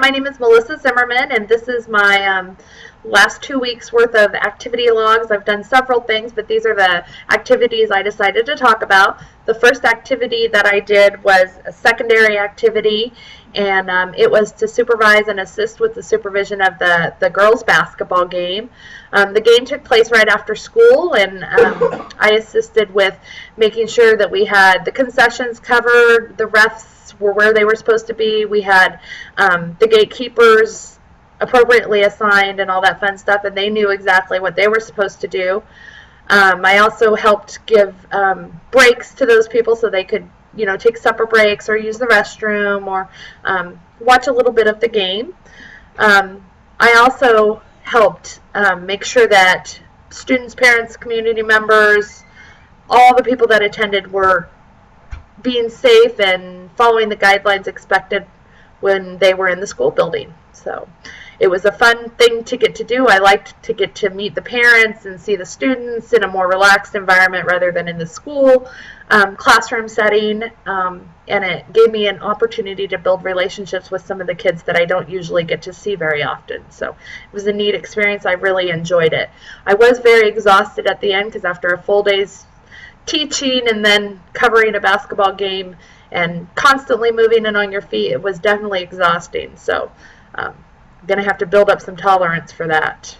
my name is Melissa Zimmerman, and this is my last 2 weeks worth of activity logs. I've done several things, but these are the activities I decided to talk about. The first activity that I did was a secondary activity, and it was to supervise and assist with the supervision of the girls' basketball game. The game took place right after school, and I assisted with making sure that we had the concessions covered, the refs were where they were supposed to be, we had the gatekeepers appropriately assigned and all that fun stuff, and they knew exactly what they were supposed to do. I also helped give breaks to those people so they could, take supper breaks or use the restroom or watch a little bit of the game. I also helped make sure that students, parents, community members, all the people that attended were being safe and following the guidelines expected when they were in the school building. So it was a fun thing to get to do. I liked to get to meet the parents and see the students in a more relaxed environment rather than in the school classroom setting, and it gave me an opportunity to build relationships with some of the kids that I don't usually get to see very often. So it was a neat experience. I really enjoyed it. I was very exhausted at the end because after a full day's teaching and then covering a basketball game and constantly moving and on your feet, it was definitely exhausting. So I'm going to have to build up some tolerance for that.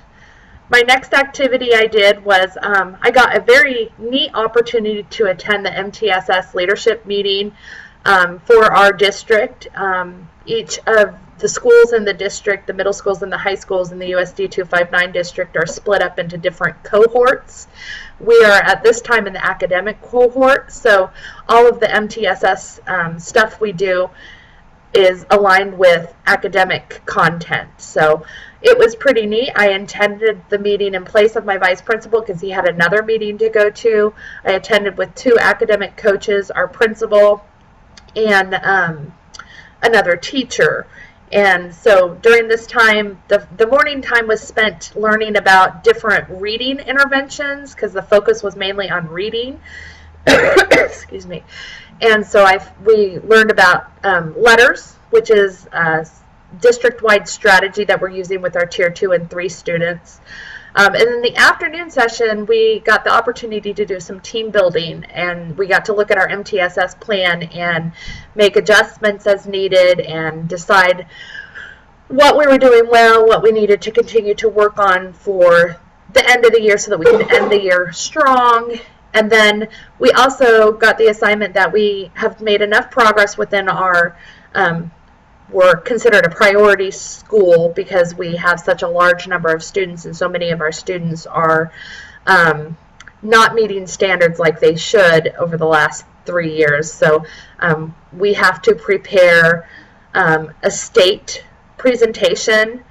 My next activity I did was I got a very neat opportunity to attend the MTSS leadership meeting for our district. Each of the schools in the district, the middle schools and the high schools in the USD 259 district, are split up into different cohorts. We are at this time in the academic cohort, so all of the MTSS stuff we do is aligned with academic content. So it was pretty neat. I attended the meeting in place of my vice principal because he had another meeting to go to. I attended with 2 academic coaches, our principal, and another teacher. And so during this time, the morning time was spent learning about different reading interventions because the focus was mainly on reading. Excuse me. And so we learned about letters, which is a district-wide strategy that we're using with our Tier 2 and 3 students. And in the afternoon session, we got the opportunity to do some team building, and we got to look at our MTSS plan and make adjustments as needed and decide what we were doing well, what we needed to continue to work on for the end of the year so that we could end the year strong. And then we also got the assignment that we have made enough progress within our we're considered a priority school because we have such a large number of students, and so many of our students are not meeting standards like they should over the last 3 years. So we have to prepare a state presentation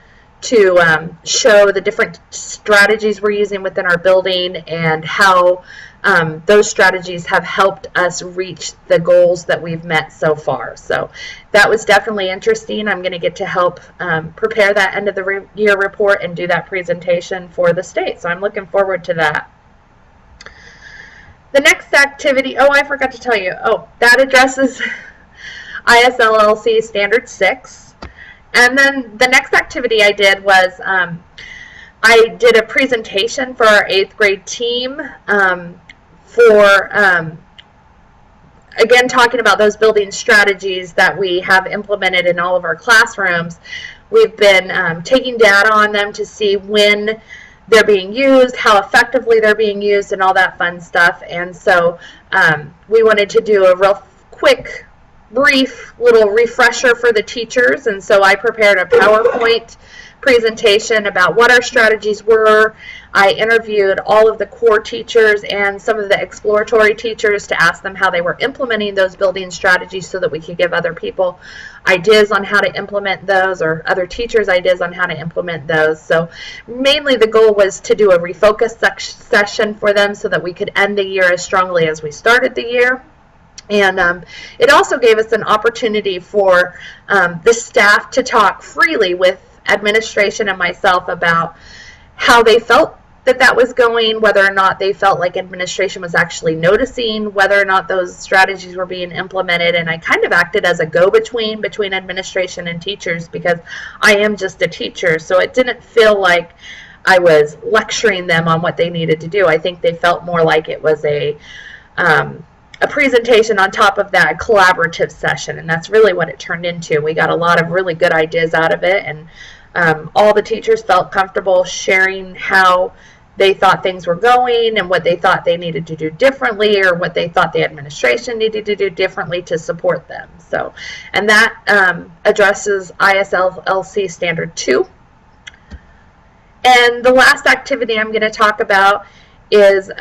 to show the different strategies we're using within our building and how those strategies have helped us reach the goals that we've met so far. So that was definitely interesting. I'm going to get to help prepare that end of the year report and do that presentation for the state. So I'm looking forward to that. The next activity, I forgot to tell you. That addresses ISLLC Standard 6. And then the next activity I did was I did a presentation for our 8th grade team for, again, talking about those building strategies that we have implemented in all of our classrooms. We've been taking data on them to see when they're being used, how effectively they're being used, and all that fun stuff. And so we wanted to do a real quick, brief little refresher for the teachers, and so I prepared a PowerPoint presentation about what our strategies were. I interviewed all of the core teachers and some of the exploratory teachers to ask them how they were implementing those building strategies so that we could give other people ideas on how to implement those, or other teachers ideas on how to implement those. So mainly the goal was to do a refocus session for them so that we could end the year as strongly as we started the year. And it also gave us an opportunity for the staff to talk freely with administration and myself about how they felt that was going, whether or not they felt like administration was actually noticing whether or not those strategies were being implemented. And I kind of acted as a go-between between administration and teachers, because I am just a teacher, so it didn't feel like I was lecturing them on what they needed to do. I think they felt more like it was a presentation on top of that collaborative session, and that's really what it turned into. We got a lot of really good ideas out of it, and all the teachers felt comfortable sharing how they thought things were going and what they thought they needed to do differently, or what they thought the administration needed to do differently to support them. So, and that addresses ISLC Standard 2. And the last activity I'm going to talk about is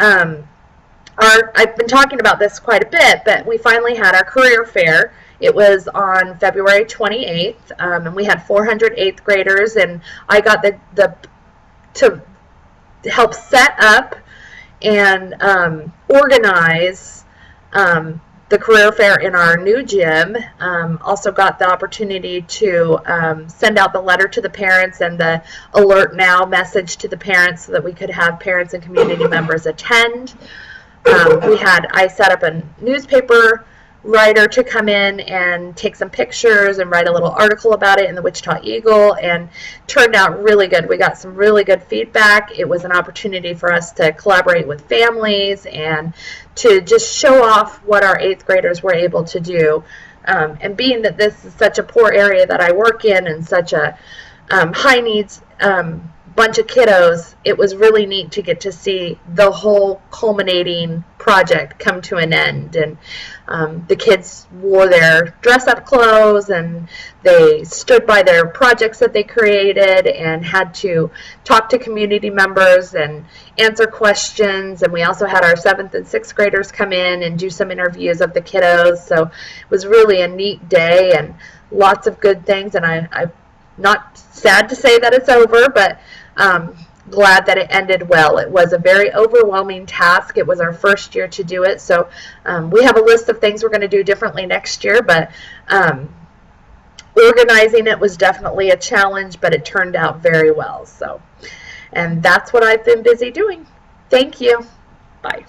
I've been talking about this quite a bit, but we finally had our career fair. It was on February 28th, and we had 400 8th graders, and I got to help set up and organize the career fair in our new gym. Also got the opportunity to send out the letter to the parents and the Alert Now message to the parents so that we could have parents and community members attend. I set up a newspaper writer to come in and take some pictures and write a little article about it in the Wichita Eagle, and turned out really good. We got some really good feedback. It was an opportunity for us to collaborate with families and to just show off what our 8th graders were able to do. And being that this is such a poor area that I work in and such a high needs bunch of kiddos, it was really neat to get to see the whole culminating project come to an end. And the kids wore their dress-up clothes, and they stood by their projects that they created and had to talk to community members and answer questions. And we also had our 7th and 6th graders come in and do some interviews of the kiddos. So it was really a neat day and lots of good things. And I'm not sad to say that it's over, but glad that it ended well. It was a very overwhelming task. It was our first year to do it, so we have a list of things we're going to do differently next year, but organizing it was definitely a challenge, but it turned out very well. So, and that's what I've been busy doing. Thank you. Bye.